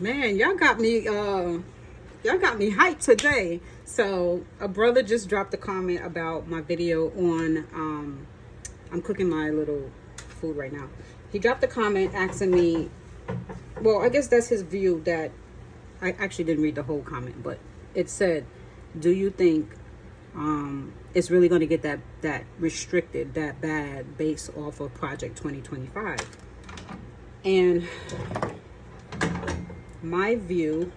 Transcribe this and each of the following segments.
Man, y'all got me hyped today. So a brother just dropped a comment about my video on I'm cooking my little food right now. He dropped a comment asking me, well, I guess that's his view. That I actually didn't read the whole comment, but it said, do you think it's really going to get that restricted, that bad, based off of Project 2025? And my view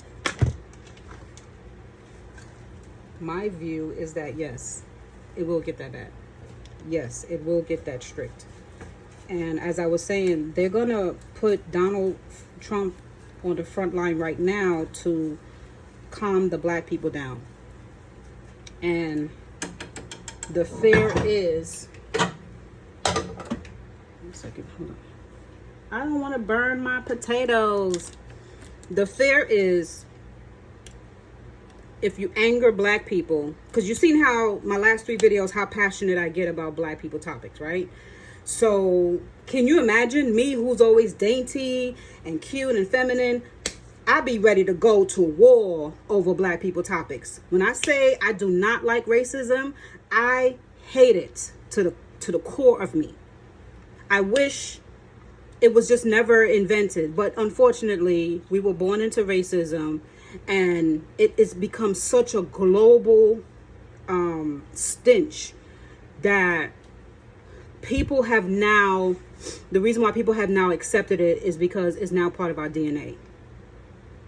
is that yes, it will get that bad. Yes, it will get that strict. And as I was saying, they're gonna put Donald Trump on the front line right now to calm the black people down. And the fear is, one second, hold on. I don't want to burn my potatoes. The fear is, if you anger black people, because you've seen how my last 3 videos, how passionate I get about black people topics, right? So can you imagine me, who's always dainty and cute and feminine? I'd be ready to go to war over black people topics. When I say I do not like racism, I hate it to the core of me. I wish it was just never invented, but unfortunately we were born into racism, and it's become such a global stench that people have now, the reason why people have now accepted it is because it's now part of our DNA.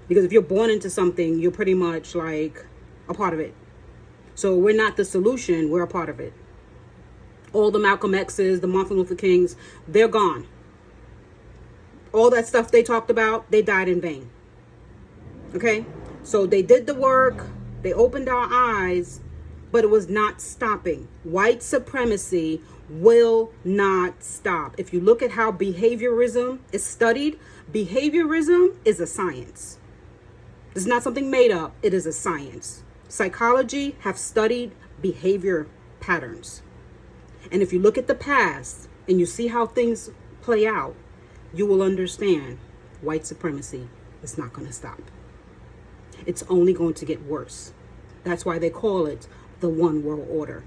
Because if you're born into something, you're pretty much like a part of it. So we're not the solution, we're a part of it. All the Malcolm X's, the Martin Luther Kings, they're gone. All that stuff they talked about, they died in vain. Okay? So they did the work, they opened our eyes, but it was not stopping. White supremacy will not stop. If you look at how behaviorism is studied, behaviorism is a science. It's not something made up, it is a science. Psychology have studied behavior patterns. And if you look at the past and you see how things play out, you will understand white supremacy is not going to stop. It's only going to get worse. That's why they call it the one world order.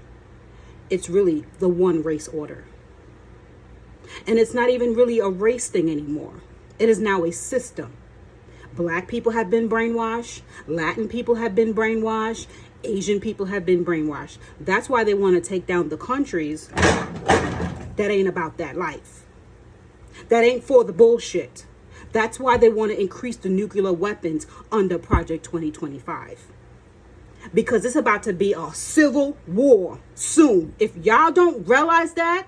It's really the one race order. And it's not even really a race thing anymore. It is now a system. Black people have been brainwashed. Latin people have been brainwashed. Asian people have been brainwashed. That's why they want to take down the countries that ain't about that life. That ain't for the bullshit. That's why they want to increase the nuclear weapons under Project 2025. Because it's about to be a civil war soon. If y'all don't realize that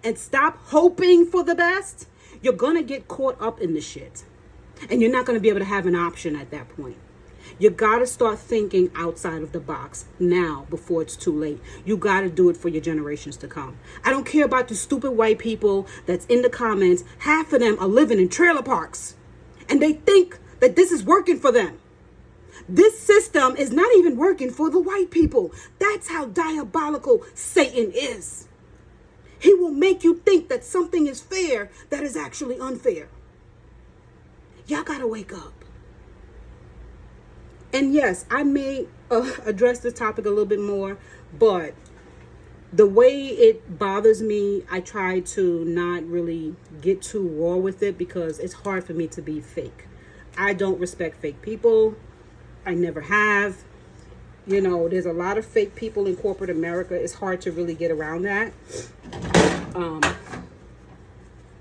and stop hoping for the best, you're going to get caught up in the shit. And you're not going to be able to have an option at that point. You got to start thinking outside of the box now before it's too late. You got to do it for your generations to come. I don't care about the stupid white people that's in the comments. Half of them are living in trailer parks. And they think that this is working for them. This system is not even working for the white people. That's how diabolical Satan is. He will make you think that something is fair that is actually unfair. Y'all got to wake up. And yes, I may address this topic a little bit more, but the way it bothers me, I try to not really get too raw with it because it's hard for me to be fake. I don't respect fake people. I never have. You know, there's a lot of fake people in corporate America. It's hard to really get around that.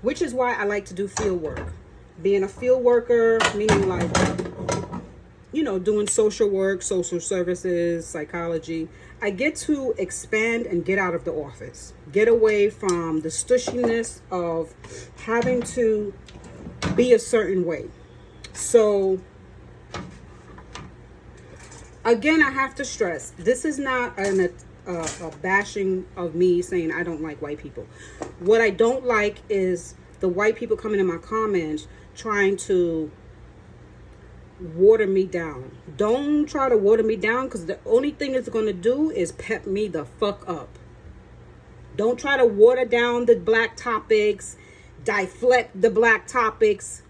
Which is why I like to do field work. Being a field worker, meaning like, you know, doing social work, social services, psychology. I get to expand and get out of the office. Get away from the stushiness of having to be a certain way. So, again, I have to stress, this is not a bashing of me saying I don't like white people. What I don't like is the white people coming in my comments trying to water me down. Don't try to water me down, because the only thing it's going to do is pep me the fuck up. Don't try to water down the black topics, deflect the black topics.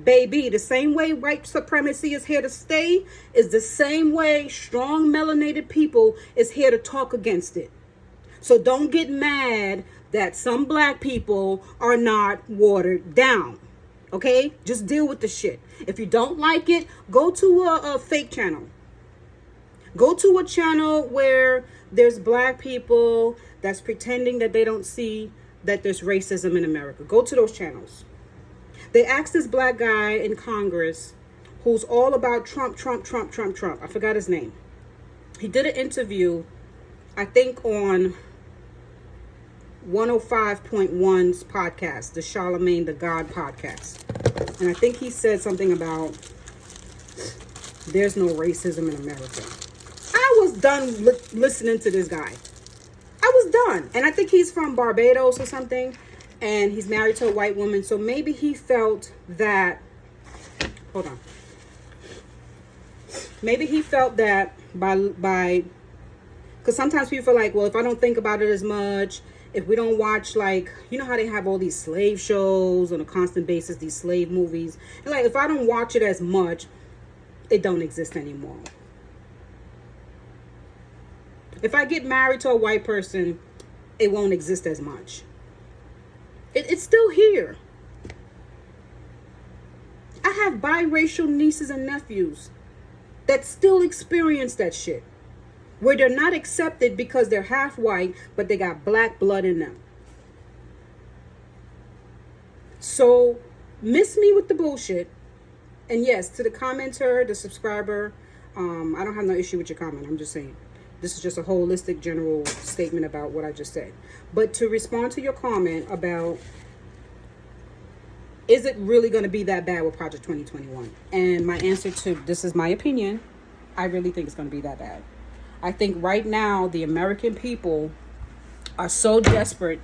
Baby, the same way white supremacy is here to stay is the same way strong melanated people is here to talk against it. So don't get mad that some black people are not watered down. Okay? Just deal with the shit. If you don't like it, go to a fake channel. Go to a channel where there's black people that's pretending that they don't see that there's racism in America. Go to those channels. They asked this black guy in Congress who's all about Trump. I forgot his name. He did an interview, I think on 105.1's podcast, the Charlemagne the God podcast. And I think he said something about there's no racism in America. I was done listening to this guy. I was done. And I think he's from Barbados or something. And he's married to a white woman. So maybe he felt that, hold on. Maybe he felt that by, because sometimes people feel like, well, if I don't think about it as much, if we don't watch, like, you know how they have all these slave shows on a constant basis, these slave movies. And like, if I don't watch it as much, it don't exist anymore. If I get married to a white person, it won't exist as much. It's still here. I have biracial nieces and nephews that still experience that shit. Where they're not accepted because they're half white, but they got black blood in them. So, miss me with the bullshit. And yes, to the commenter, the subscriber, I don't have no issue with your comment. I'm just saying. This is just a holistic general statement about what I just said. But to respond to your comment about, is it really going to be that bad with Project 2021? And my answer to, this is my opinion, I really think it's going to be that bad. I think right now the American people are so desperate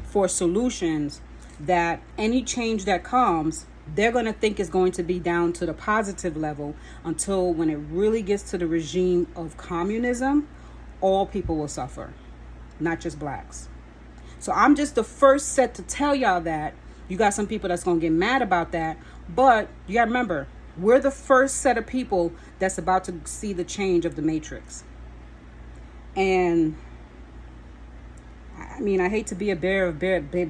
for solutions that any change that comes, they're going to think is going to be down to the positive level until when it really gets to the regime of communism, all people will suffer, not just blacks. So I'm just the first set to tell y'all that. You got some people that's going to get mad about that, but you got to remember, we're the first set of people that's about to see the change of the matrix. And I mean, I hate to be a bearer of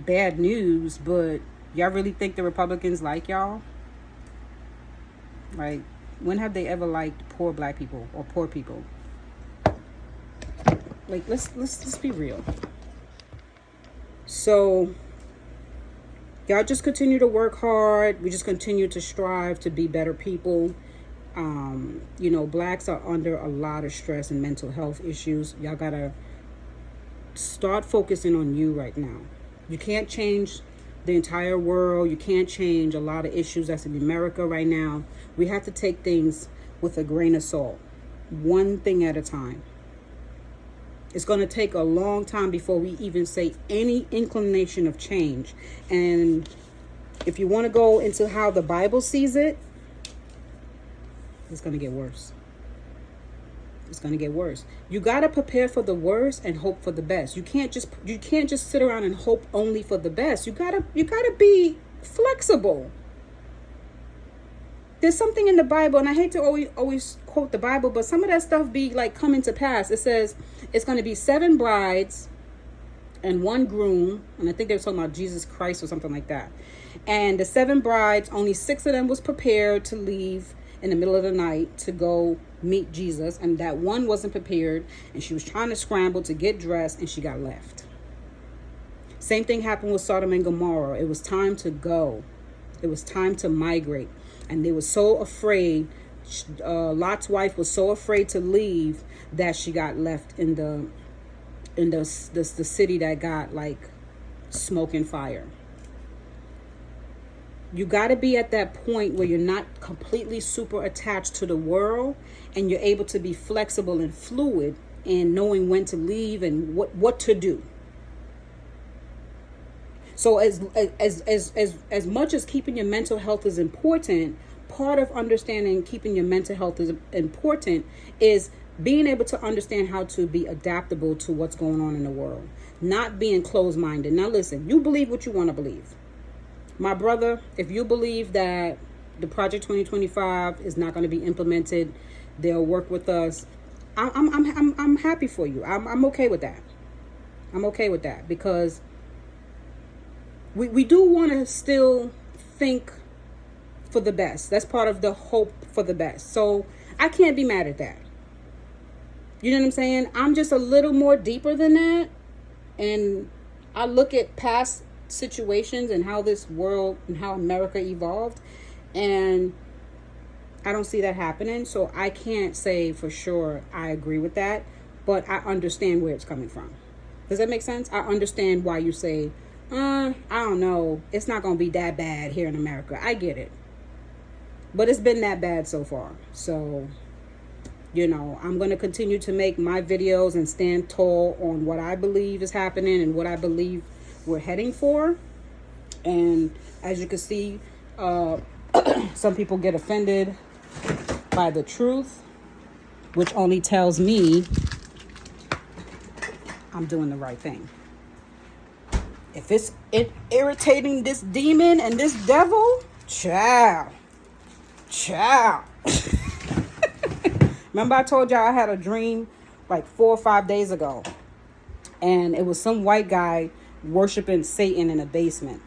bad news, but y'all really think the Republicans like y'all? Like, when have they ever liked poor black people or poor people? Like, let's be real. So, y'all just continue to work hard. We just continue to strive to be better people. You know, blacks are under a lot of stress and mental health issues. Y'all gotta start focusing on you right now. You can't change the entire world. You can't change a lot of issues that's in America right now. We have to take things with a grain of salt, one thing at a time. It's going to take a long time before we even say any inclination of change. And if you want to go into how the Bible sees it, it's going to get worse. It's going to get worse. You got to prepare for the worst and hope for the best. You can't just sit around and hope only for the best. You got to be flexible. There's something in the Bible, and I hate to always quote the Bible, but some of that stuff be like coming to pass. It says it's going to be 7 brides and 1 groom, and I think they were talking about Jesus Christ or something like that. And the 7 brides, only 6 of them was prepared to leave in the middle of the night to go meet Jesus, and that one wasn't prepared, and she was trying to scramble to get dressed, and she got left. Same thing happened with Sodom and Gomorrah. It was time to go. It was time to migrate. And they were so afraid. Lot's wife was so afraid to leave that she got left in the city that got like smoke and fire. You got to be at that point where you're not completely super attached to the world, and you're able to be flexible and fluid in knowing when to leave and what to do. So as much as keeping your mental health is important, part of understanding keeping your mental health is important is being able to understand how to be adaptable to what's going on in the world, not being closed-minded. Now listen, you believe what you want to believe. My brother, if you believe that the Project 2025 is not going to be implemented. They'll work with us. I'm happy for you. I'm okay with that. I'm okay with that because we do want to still think for the best. That's part of the hope for the best. So I can't be mad at that. You know what I'm saying? I'm just a little more deeper than that. And I look at past situations and how this world and how America evolved. And I don't see that happening. So I can't say for sure I agree with that. But I understand where it's coming from. Does that make sense? I understand why you say, I don't know. It's not going to be that bad here in America. I get it. But it's been that bad so far. So, you know, I'm going to continue to make my videos and stand tall on what I believe is happening and what I believe we're heading for. And as you can see, some people get offended by the truth, which only tells me I'm doing the right thing. If it's irritating this demon and this devil, ciao. Remember I told y'all I had a dream like 4 or 5 days ago. And it was some white guy worshiping Satan in a basement.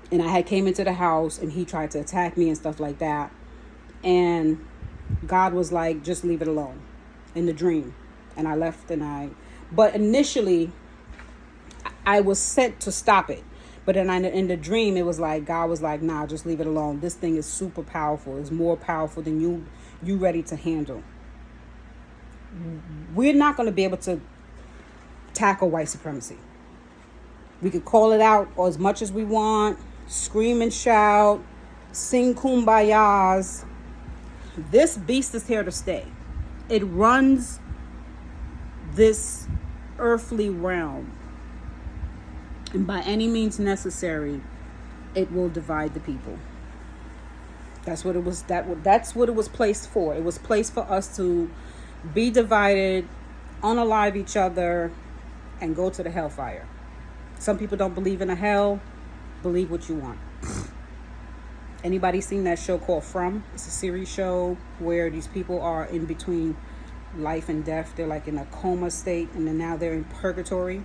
And I had came into the house and he tried to attack me and stuff like that. And God was like, just leave it alone in the dream. And I left but initially I was sent to stop it. But then in the dream, it was like, God was like, nah, just leave it alone. This thing is super powerful. It's more powerful than you ready to handle. We're not going to be able to tackle white supremacy. We could call it out as much as we want, scream and shout, sing kumbayas. This beast is here to stay. It runs this earthly realm. And by any means necessary, it will divide the people. That's what it was. That's what it was placed for. It was placed for us to be divided, unalive each other, and go to the hellfire. Some people don't believe in a hell. Believe what you want. Anybody seen that show called From? It's a series show where these people are in between life and death. They're like in a coma state, and then now they're in purgatory.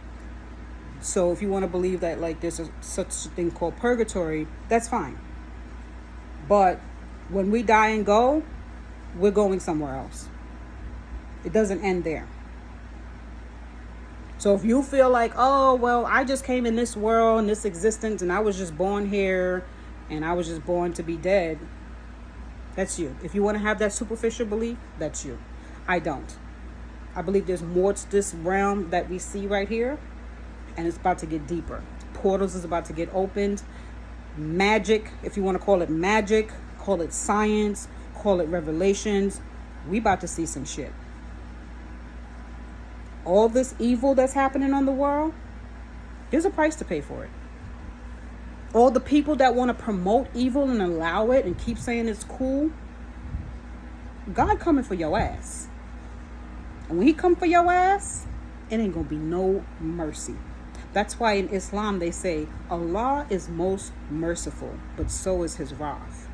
So if you want to believe that like there's such a thing called purgatory, that's fine. But when we die and go, we're going somewhere else. It doesn't end there. So if you feel like, oh, well, I just came in this world, in this existence, and I was just born here, and I was just born to be dead, that's you. If you want to have that superficial belief, that's you. I don't. I believe there's more to this realm that we see right here. And it's about to get deeper. Portals is about to get opened. Magic, if you want to call it magic, call it science, call it revelations. We about to see some shit. All this evil that's happening on the world, there's a price to pay for it. All the people that want to promote evil and allow it and keep saying it's cool, God coming for your ass. And when he come for your ass, it ain't gonna be no mercy. That's why in Islam they say Allah is most merciful, but so is his wrath.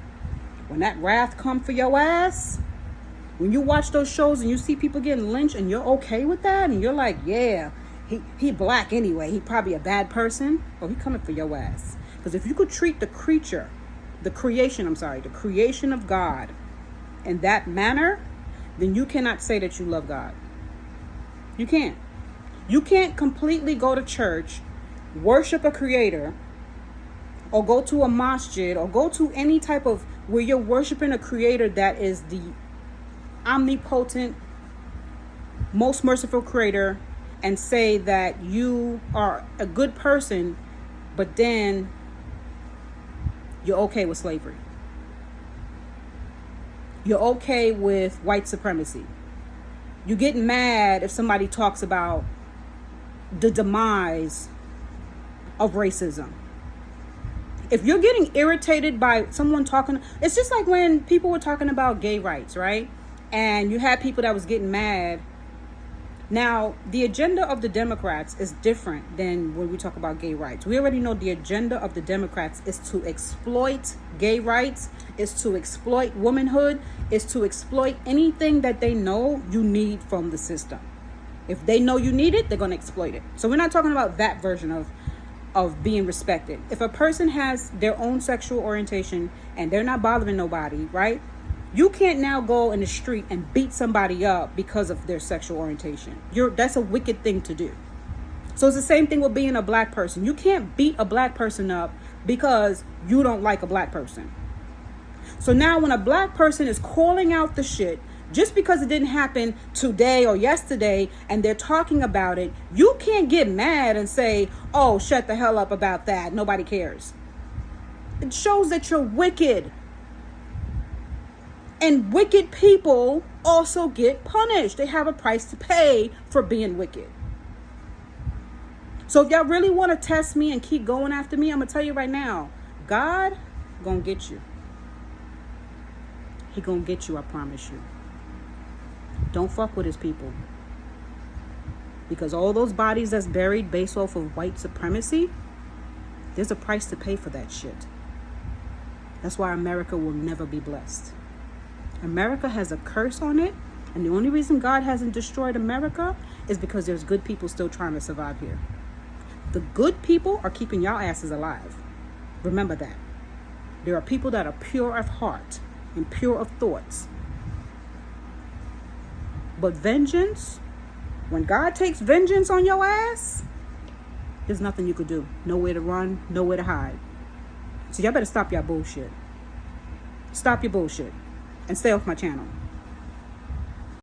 When that wrath come for your ass, when you watch those shows and you see people getting lynched and you're okay with that, and you're like, yeah, he black anyway, he probably a bad person, oh, he coming for your ass. Because if you could treat the creation of God in that manner, then you cannot say that you love God. You can't. You can't completely go to church, worship a creator, or go to a masjid, or go to any type of where you're worshiping a creator that is the omnipotent, most merciful creator, and say that you are a good person, but then you're okay with slavery. You're okay with white supremacy. You get mad if somebody talks about the demise of racism. If you're getting irritated by someone talking, it's just like when people were talking about gay rights, right? And you had people that was getting mad Now, the agenda of the Democrats is different than when we talk about gay rights. We already know the agenda of the Democrats is to exploit gay rights, is to exploit womanhood, is to exploit anything that they know you need from the system. If they know you need it, they're going to exploit it. So we're not talking about that version of being respected. If a person has their own sexual orientation and they're not bothering nobody, right? You can't now go in the street and beat somebody up because of their sexual orientation. That's a wicked thing to do. So it's the same thing with being a black person. You can't beat a black person up because you don't like a black person. So now when a black person is calling out the shit, just because it didn't happen today or yesterday and they're talking about it, you can't get mad and say, oh, shut the hell up about that. Nobody cares. It shows that you're wicked. And wicked people also get punished. They have a price to pay for being wicked. So if y'all really want to test me and keep going after me, I'm going to tell you right now, God going to get you. He going to get you, I promise you. Don't fuck with his people. Because all those bodies that's buried based off of white supremacy, there's a price to pay for that shit. That's why America will never be blessed. America has a curse on it, and the only reason God hasn't destroyed America is because there's good people still trying to survive here. The good people are keeping y'all asses alive. Remember that. There are people that are pure of heart and pure of thoughts. But vengeance, when God takes vengeance on your ass, there's nothing you could do. Nowhere to run, nowhere to hide. So y'all better stop y'all bullshit. Stop your bullshit. And stay off my channel.